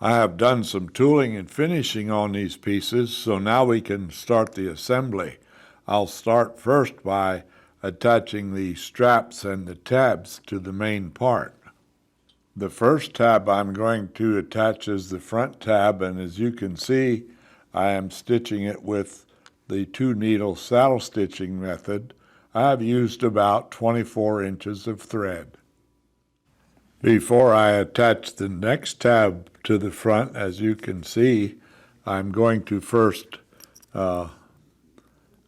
I have done some tooling and finishing on these pieces, so now we can start the assembly. I'll start first by attaching the straps and the tabs to the main part. The first tab I'm going to attach is the front tab, and as you can see, I am stitching it with the 2-needle saddle stitching method. I have used about 24 inches of thread. Before I attach the next tab to the front, as you can see, I'm going to first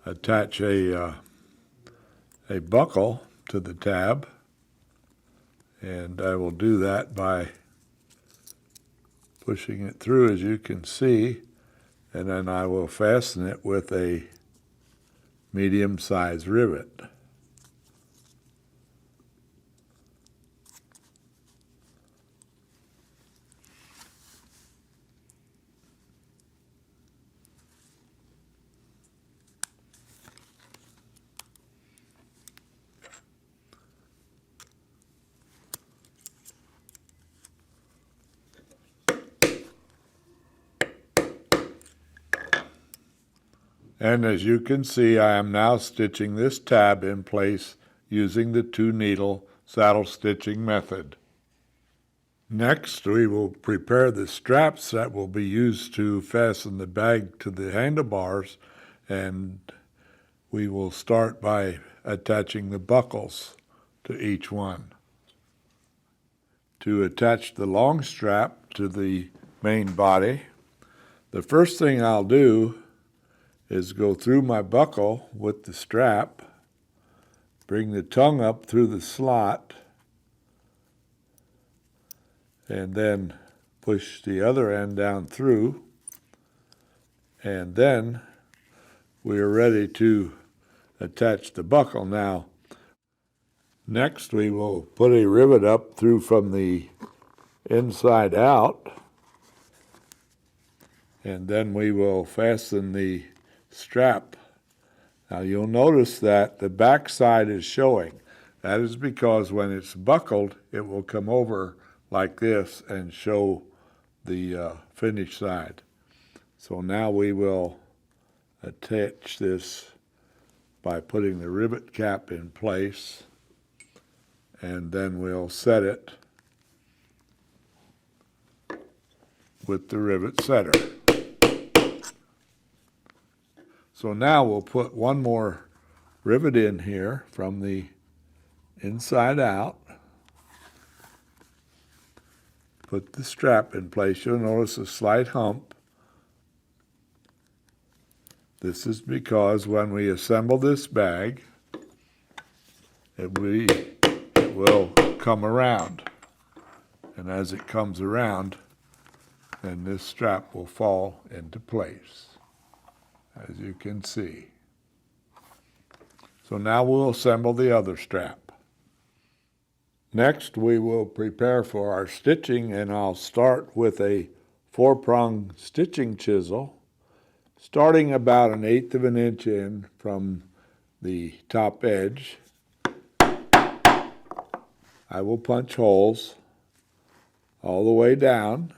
attach a buckle to the tab, and I will do that by pushing it through, as you can see, and then I will fasten it with a medium-sized rivet. And as you can see, I am now stitching this tab in place using the 2-needle saddle stitching method. Next, we will prepare the straps that will be used to fasten the bag to the handlebars, and we will start by attaching the buckles to each one. To attach the long strap to the main body, the first thing I'll do is go through my buckle with the strap, bring the tongue up through the slot, and then push the other end down through, and then we are ready to attach the buckle. Now, next we will put a rivet up through from the inside out, and then we will fasten the strap. Now you'll notice that the back side is showing. That is because when it's buckled, it will come over like this and show the finished side. So now we will attach this by putting the rivet cap in place, and then we'll set it with the rivet setter. So now we'll put one more rivet in here from the inside out. Put the strap in place. You'll notice a slight hump. This is because when we assemble this bag, it will come around. And as it comes around, then this strap will fall into place, as you can see. So now we'll assemble the other strap. Next, we will prepare for our stitching, and I'll start with a 4-prong stitching chisel, starting about 1/8 of an inch in from the top edge. I will punch holes all the way down.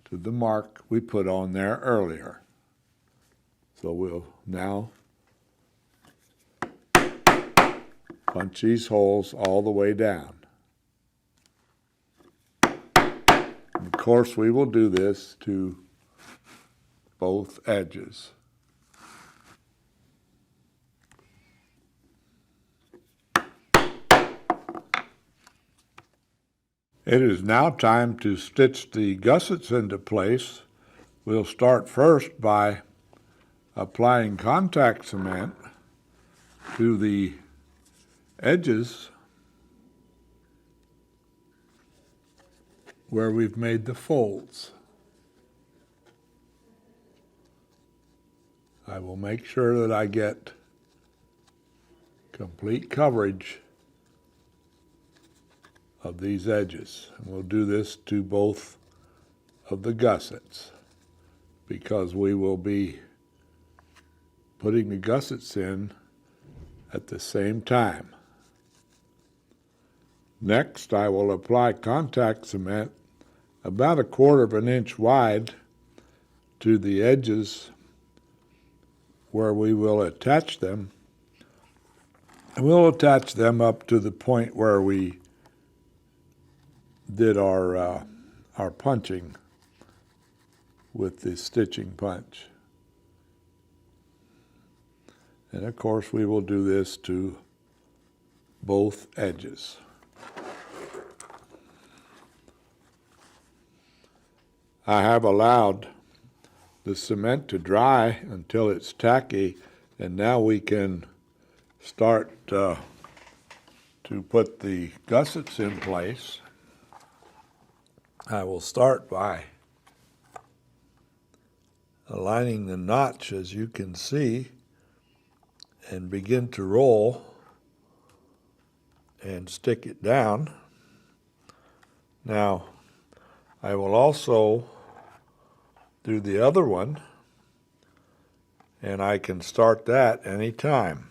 To the mark we put on there earlier. So we'll now punch these holes all the way down. And of course, we will do this to both edges. It is now time to stitch the gussets into place. We'll start first by applying contact cement to the edges where we've made the folds. I will make sure that I get complete coverage of these edges. And we'll do this to both of the gussets because we will be putting the gussets in at the same time. Next, I will apply contact cement about 1/4 of an inch wide to the edges where we will attach them. And we'll attach them up to the point where we did our punching with the stitching punch. And of course we will do this to both edges. I have allowed the cement to dry until it's tacky, and now we can start to put the gussets in place. I will start by aligning the notch, as you can see, and begin to roll and stick it down. Now, I will also do the other one, and I can start that anytime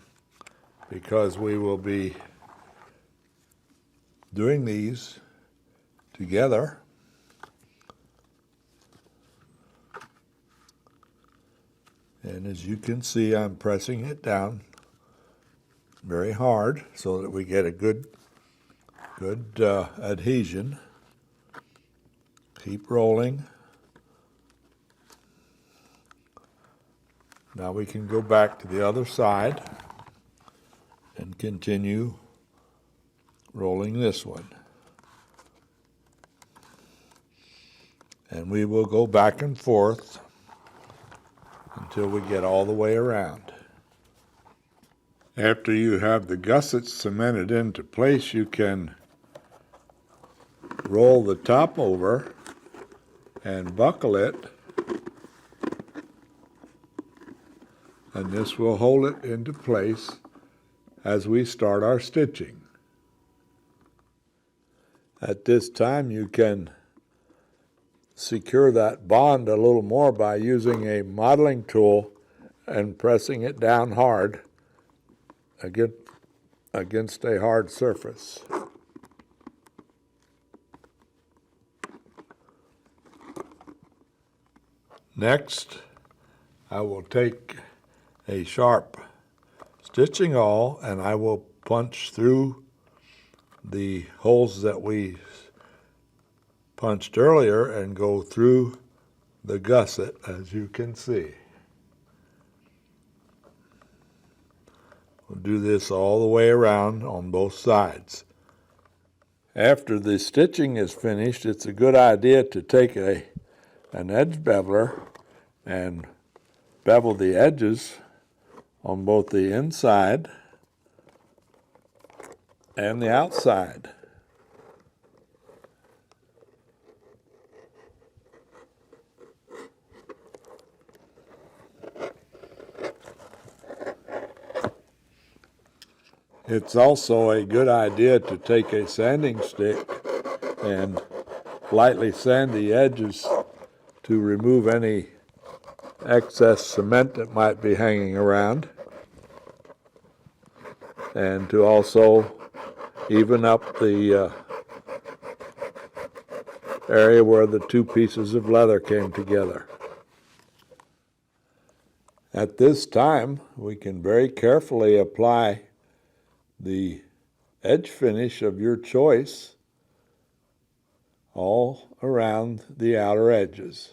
because we will be doing these together. And as you can see, I'm pressing it down very hard so that we get a good adhesion. Keep rolling. Now we can go back to the other side and continue rolling this one. And we will go back and forth until we get all the way around. After you have the gussets cemented into place, you can roll the top over and buckle it, and this will hold it into place as we start our stitching. At this time, you can secure that bond a little more by using a modeling tool and pressing it down hard against a hard surface. Next, I will take a sharp stitching awl and I will punch through the holes that we punched earlier and go through the gusset, as you can see. We'll do this all the way around on both sides. After the stitching is finished, it's a good idea to take an edge beveler and bevel the edges on both the inside and the outside. It's also a good idea to take a sanding stick and lightly sand the edges to remove any excess cement that might be hanging around, and to also even up the area where the two pieces of leather came together. At this time, we can very carefully apply the edge finish of your choice all around the outer edges.